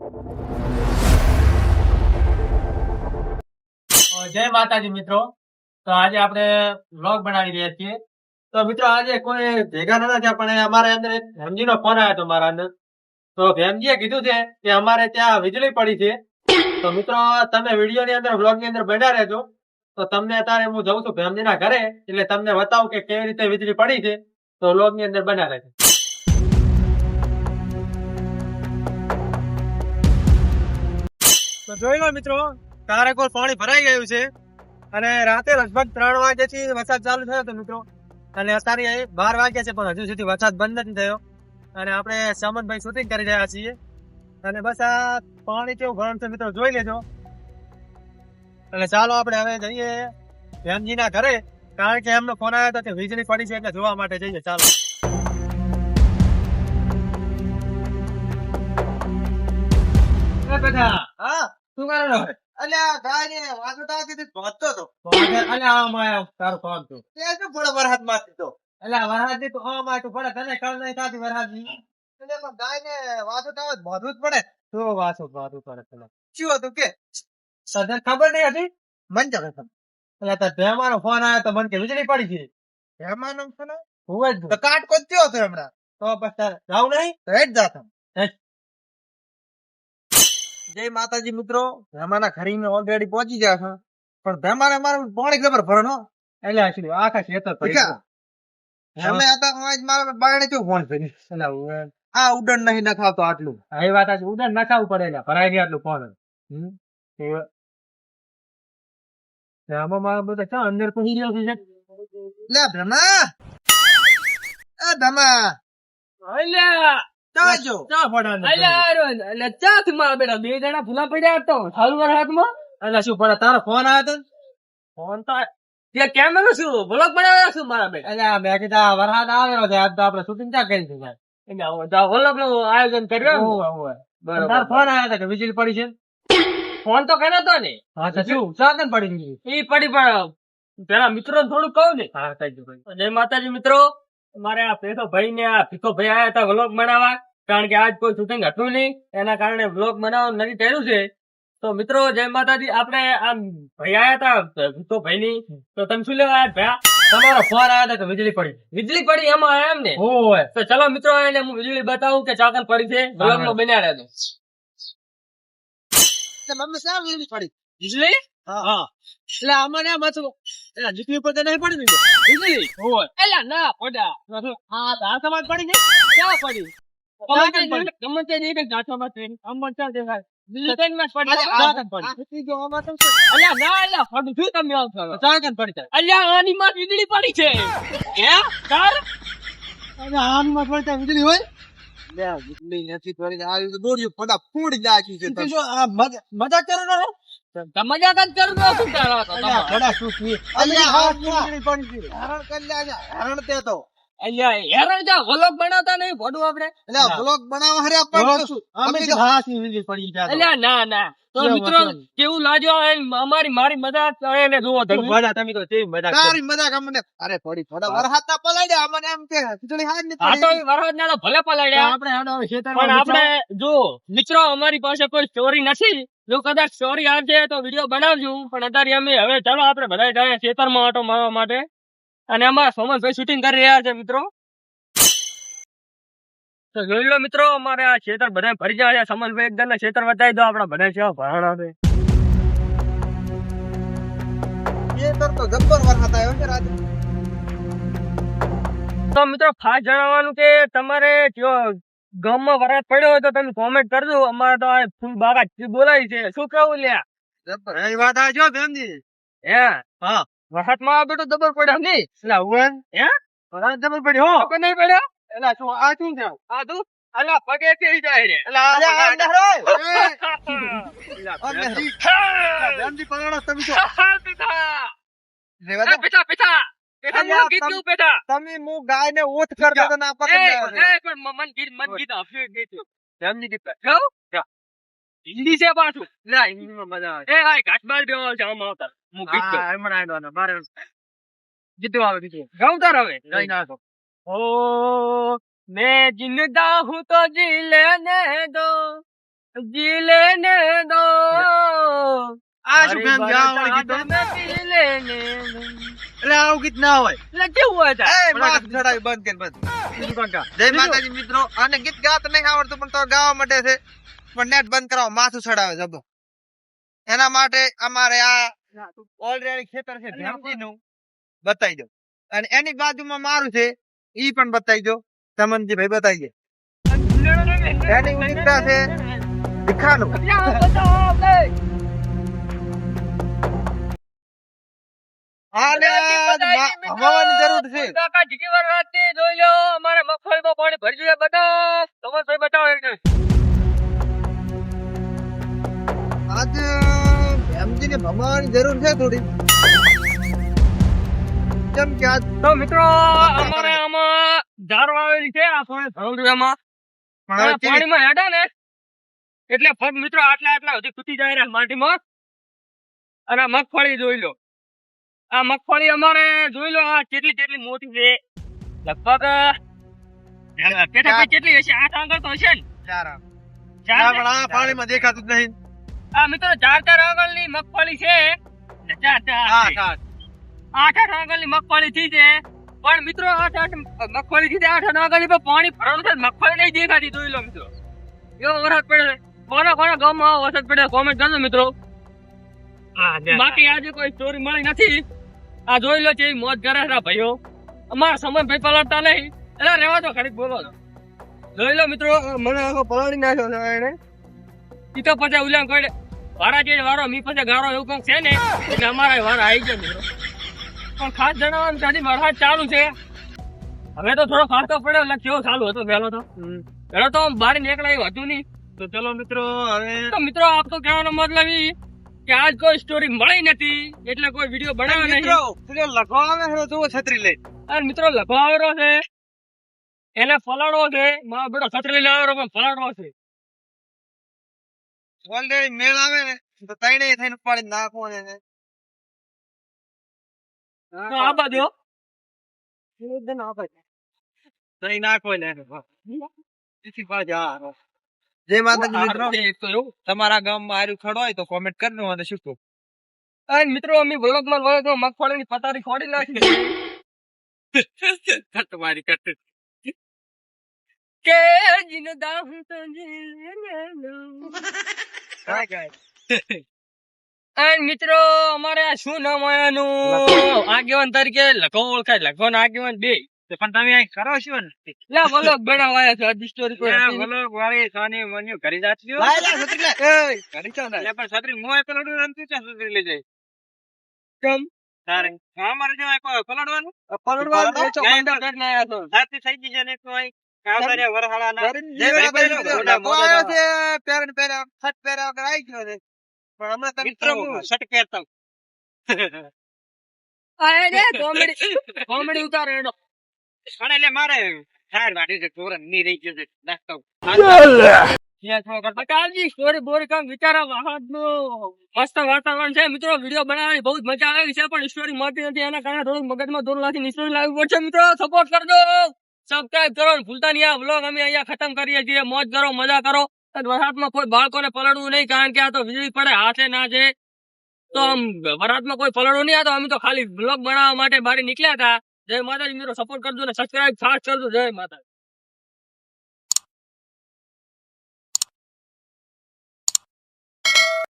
જય માતાજી મિત્રો. તો આજે આપણે વ્લોગ બનાવી રહ્યા છીએ. તો મિત્રો આજે કોઈ ભેગા નતા થયા, પણ અમારે અંદર એક ભેમજીનો ફોન આવ્યો હતો મારા અંદર. તો ભેમજીએ કીધું છે કે અમારે ત્યાં વીજળી પડી છે. તો મિત્રો તમે વિડીયોની અંદર વ્લોગની અંદર બન્યા રહેજો. તો તમને અત્યારે હું જઉં છું ભેમજીના ઘરે, એટલે તમને બતાવું કે કેવી રીતે વીજળી પડી છે. તો વ્લોગની અંદર બન્યા રહેજો. તો જોઈ લો મિત્રો, કારેકોલ પાણી ભરાઈ ગયું છે અને રાતે લગભગ 3 વાગ્યાથી વરસાદ ચાલુ થયો હતો મિત્રો. અને અત્યારે 12 વાગ્યા છે પણ હજુ સુધી વરસાદ બંધ નથી થયો. અને આપણે સામંતભાઈ શૂટિંગ કરી રહ્યા છીએ. અને બસ આ પાણી કેવું ગરમ છે મિત્રો જોઈ લેજો. એટલે ચાલો આપણે હવે જઈએ ભેમજીના ઘરે, કારણ કે એમનો ફોન આવ્યો હતો કે વીજળી પડી છે એટલે જોવા માટે જઈએ. ચાલો. બેટા હા શું કરે છે? અલ્યા ગાય ને વાગતા કીધું પહોંચતો તો અલ્યા આમાં તારું ફોન તું તે શું પડે વરસાદ માંથી તો અલ્યા વરસાદની તો આમાં તું પડે, તને કળ નહીં થતી વરસાદની. એટલે પણ ગાય ને વાગતા આવે બધું જ પડે. શું વાસું પડે તને? શું હતું કે તને ખબર નહીં હતી? મન જગે તમે એટલે તાર ભેમાનો ફોન આવ્યો તો મને કે વીજળી પડી છે. હેમાનો છે ને હું જ તો કાટ કો થયો હતો હમણાં તો પછી તારે જાવ નહીં? તો હેડ જાત હેડ. જય માતાજી મિત્રો, ભેમાના ઘરે ઓલરેડી પહોંચી ગયા છે, પણ ભેમાને મારું પાણી ખબર ભરનો એટલે actually આખા ખેતર પડી ઠીક ગયું. અમે હતા આજ મારા બાયણે કેવું ફોન કરી એટલે હું આ ઉડન નહીં નખાવતો આટલું એ વાત આજે ઉડન નખાવું પડે, એટલે ભરાઈ ગયા આટલું ફોન. આમાં મારા બધા ક્યાં અંદર પહોંચી ગયો છે? લે ભેમા એ ભેમા અલ્યા ચાજો ચા પડે એટલે ચા થી મારા બેટા બે જણા ભૂલા પડ્યા તો સારું વાર હાથમાં એટલે શું પડે? તારો ફોન આવ્યો તો? ફોન તો ત્યાં કેમેરો શું બ્લોગ બનાવ્યા શું મારા બેટા એટલે મેં કીધું આ વરસાદ આવેલો છે, આજ તો આપણે શૂટિંગ ક્યાં કરી છે? એટલે વ્લોગ નું આયોજન કર્યું બરાબર. તારો ફોન આવ્યો હતો કે વીજળી પડી છે? ફોન તો કર્યો તો ને હા તો શું સાધન પડી ગયું? એ પડી પણ પેલા મિત્રો થોડું કહું ને. હા કઈ દઉં. જય માતાજી મિત્રો, મારે આ ભેખો ભાઈ ને આ ભીખો ભાઈ આવ્યા હતા વ્લોગ બનાવવા, કારણ કે આજ કોઈ શૂટિંગ હતું નહીં, એના કારણે વ્લોગ બનાવવાનું નથી થયું છે. તો મિત્રો જય માતાજી, આપણે આમ ભાઈ આવ્યા હતા ભીખો ભાઈ ની, તો તમે શું લેવા આવ્યા ભયા? તમારો ફોન આવ્યો હતો કે વીજળી પડી? વીજળી પડી એમાં આવ્યા એમ ને? ઓય તો ચલો મિત્રો એને હું વીજળી બતાવું કે ચાકર પડી છે, વ્લોગ નો બન્યા રહેજો. મમ્મી શા વીજળી પડી વીજળી હા એટલે આમાં ને આમાં તો એટલે વીજળી પર તો નહીં પડી ને? વીજળી ઓય એલા ના પડ્યા. હા તાર સમાજ પડી છે? ક્યાં પડી? ગમે તે નહીં કે ગાંઠોમાં ટ્રેન આમાં ચાલ દેખાય. વીજળી ટ્રેનમાં જ પડી. ચાકન પડી. જો આમાં તો અલ્યા ના અલ્યા ફોટો શું તમે આમ કરો? ચાકન પડી જાય. અલ્યા આની માં વીજળી પડી છે. હે કાર અને આમાં પડી જાય વીજળી હોય? લે વીજળી નથી પડી આ તો દોડ્યું પડા ફૂડી નાખ્યું છે તો શું આ મજાક કરો ને? તમે મજાક જ કરો છો શું કરો છો તમે? ઘણા શું છે? અલ્યા હા વીજળી પડી છે. હેરાન કરી લે હેરાન તે તો અલ્યા હેરાન જા વ્લોગ બનાવતા નહીં ફોટો આપણે. એટલે બ્લોગ બનાવવા હારે પણ શું અમે તો હાથ ની વીજળી પડી જાય. અલ્યા ના ના તો કેવું મિત્રો હતું? કેવું લાગ્યો મારી મજાક કરે ને જુઓ તમે. મજા તમે તો કેવી મજાક કરો. તારી મજાક અમને અરે પડી પડા વરસાદ ના પલાડ્યા અમને એમ કે વીજળી હાથ ની આ તો પડી વરસાદ ના તો ભલે પલાડ્યા, આપણે હેડો હવે ખેતરમાં પણ આપણે જો મિત્રો અમારી પાસે કોઈ સ્ટોરી નથી. જો કદાચ સ્ટોરી આવશે તો વિડીયો બનાવશું, પણ અત્યારે અમે હવે ચાલો આપણે બધા જાય ખેતરમાં આટો મારવા માટે. અને અમારા સોમનભાઈ શૂટિંગ કરી રહ્યા છે મિત્રો. તો જોઈ લો મિત્રો, અમારે આ ખેતર બધા ભરી જાય છે. સમનભાઈ એકદમ ખેતર બતાવી દો આપણા બધા છે ભરાણા છે. એ તો જબ્બર વરસાદ આવ્યો છે રાતે તો મિત્રો ખાસ જણાવવાનું કે તમારે જો ગામમાં વરસાદ પડ્યો હોય તો તમે કોમેન્ટ કરજો. અમારે તો આ ફૂલ બાગા બોલાવી છે. શું કેવું લ્યા? જબ્બર એ વાત આ જો ભેમજી. હે હા વરસાદમાં આ બેટો જબર પડ્યો નહીં? એટલે હવે હે વરસાદ જબર પડ્યો હો. કોઈ નહીં પડ્યો? એટલે શું આ શું છે? આ તું અલા પગે થઈ જાય રે. એટલે આ અલ્યા બગાડ. અંદર હોય એટલે અંદર ભેમજી પકડો તમે તો. પિતા રેવા દે. પિતા પિતા પિતા અલ્યા, હું કીધું પિતા. તમે હું ગાય ને ઓત કરતો તો ના એ પકડ પણ મન ગીત આપ્યું ગીતું. ભેમજી ગીત ગાઓ. હિન્દી છે પાછું. લે હિન્દીમાં મજા આવે. એ હાય ઘાટ બાર બેવા છે આમ આવતા. હું ગીત ગાઉં. હા એમાં આડવાનો મારે જીતું આવે બીજું. ગાઉં તાર હવે. લઈ નાખો. ओ मैं जिंदा हूँ तो जी लेने दो, જીલે ને દો આ શું કેમ છે? આ વાળી ગીતો? જીલે ને દો. એટલે આવું ગીત ના હોય. એટલે કેવું હોય છે? એ માથું ચડાવી બંધ કર બંધ. બીજું કાંઈ. જય માતાજી મિત્રો, આને ગીત ગાતા નહીં આવડતું પણ તો ગાવા માટે છે, પણ નેટ બંધ કરાવો, માથું ચડાવે જબો. એના માટે અમારે આ ઓલરેડી ખેતર છે ભેમજીનું, બતાવી દો. અને એની બાજુમાં મારું છે, ઈ પણ બતાવી દો. સમનજી ભાઈ બતાવી દે. એની ઉડીતા છે ભીખાનું. આને હવાની જરૂર છે. કાકા જીગીવાર રાતથી જોઈ લો, અમારે મગફળીમાં પાણી ભરી જોઈએ બધા. તમારે બતાવો એક. આજ ભેમજીને ભમાવાની જરૂર છે થોડી. કેમ કે આજ તો મિત્રો અમારે આમાં ઝાડ વાવેલી છે આ ભરોડિયામાં. પણ હવે કેવી- પાણીમાં હેડા ને એટલે ફક્ત મિત્રો આટલા સુધી ખૂટી જાય ને માટીમાં. અને આ મગફળી જોઈ લો, આ મગફળી અમારે જોઈ લો આ કેટલી મોટી છે. લગભગ કેટલી હશે? 8 આંગળ તો હશે ને? ચાર આમ. ચાર પણ આ પાણીમાં દેખાતું જ નહીં. આ મિત્રો 4 આંગળની મગફળી છે ને 4 હા, 8 આંગળની મગફળી થી છે. પણ મિત્રો 8 મગફળી થી 8 આંગળની પર પાણી ભરવાનું છે, મગફળી નહીં દેખાતી. જોઈ લો મિત્રો, એવો વરસાદ પડ્યો છે. કોના ગામમાં આવો વરસાદ પડ્યો કોમેન્ટ કરજો મિત્રો. બાકી આજે કોઈ સ્ટોરી મળી નથી. આ જોઈ લો છે મોજ કરે છે ભાઈઓ. અમારા સમય ભાઈ પલટતા નહીં, એટલે રેવા દો, ખરીદ બોલો છો. જોઈ લો મિત્રો, મને આખો પલાળી નાખ્યો છે એને. ઈ તો પછી ઉલ્યામ કરે વારા જે વારો મી પછી ગારો એવું કંઈક છે ને, એટલે અમારા વારા આવી ગયો મિત્રો. પણ ખાસ જણાવવાનું કે હજી વરસાદ ચાલુ છે. હવે તો થોડો ખાસો પડ્યો, એટલે કેવો ચાલુ હતો પહેલો તો. પહેલો તો બહાર નીકળાય એવું હતું નહીં. તો ચલો મિત્રો હવે તો મિત્રો આપ તો કહેવાનો મતલબ ઈ કે આજ કોઈ સ્ટોરી મળી નથી, એટલે કોઈ વિડીયો બનાવ્યો નહીં. મિત્રો પેલો લખવા આવે છે જુઓ છત્રી લઈ. અને મિત્રો લખવાવેરો છે, એને ફલાડવો છે. મારો બેટો છત્રી લઈને આવ્યો પણ ફલાડવો છે. ઓલરેડી મેળ આવે ને તો તૈણે થઈને ઉપાડી નાખવાનું એને. તો આ બાજુ તઈ નાખો ને એથી પાછા આ. જય માતાજી મિત્રો, એક તો એવું. તમારા ગામમાં આર્યું ખડ હોય તો કોમેન્ટ કરજો અને શું કહું. અને મિત્રો અમે વ્લોગમાં વળે તો મગફળીની પતારી ખોડી નાખી. કટ મારી કટ. કે જીનદા હું તો જીને લઉં. કાંઈ કાંઈ. અને મિત્રો અમારે આ શું નામ હોય એનું? આગેવાન તરીકે લખો ઓળખાય, લખો ને આગેવાન બે. પણ તમે અહીં કરો છો ને? લા વ્લોગ બનાવાયા છે, હજી સ્ટોરી કોઈ હતી નહીં. બોલો વાળી સોની મન્યુ ઘરે જાતી લાય લાય છત્રી લાય. એય, ઘરે ચા એટલે પણ છત્રી મોય પલડું રમતી છે છત્રી લઈ જાય. કેમ? તારે અમારે જો પલડવાનું પલળવાનું એ તો બંધ કરીને આયા છો. સાથી થઈ ગઈ છે ને કોઈ કાવતરે વરહાળાના જય માતાજી મિત્રો, લખો આવ્યો છે, પહેરે ને પહેરે છત પહેર્યા વગર આવી ગયો છે. પણ હમણાં તમે મિત્ર હું શટ કહેતો આ રે કોમેડી ઉતારે એનો. પણ એટલે મારે ઠાર વાટી છે તોરણ ની રહી ગયો છે નાખતો કાલજી સ્ટોરી બોરી કામ વિચારા વાહનનું મસ્ત વાતાવરણ છે. મિત્રો વિડીયો બનાવવાની બહુ જ મજા આવી છે, પણ સ્ટોરી મળતી નથી, એના કારણે થોડું મગજમાં દોર લાગી સ્ટોરી લાવવી પડશે. મિત્રો સપોર્ટ કરજો, સબસ્ક્રાઇબ કરો, ભૂલતા નહીં. આ વ્લોગ અમે અહીંયા ખતમ કરીએ છીએ. મોજ કરો, મજા કરો. વરસાદમાં કોઈ બાળકોને પલળવું નહીં, કારણ કે આ તો વીજળી પડે હાથે ના છે. તો આમ વરસાદમાં કોઈ પલળવું નહીં. આ તો અમે તો ખાલી વ્લોગ બનાવવા માટે બહાર નીકળ્યા હતા. જય માતાજી મિત્રો, સપોર્ટ કરજો ને સબસ્ક્રાઇબ ખાસ કરજો. જય માતાજી.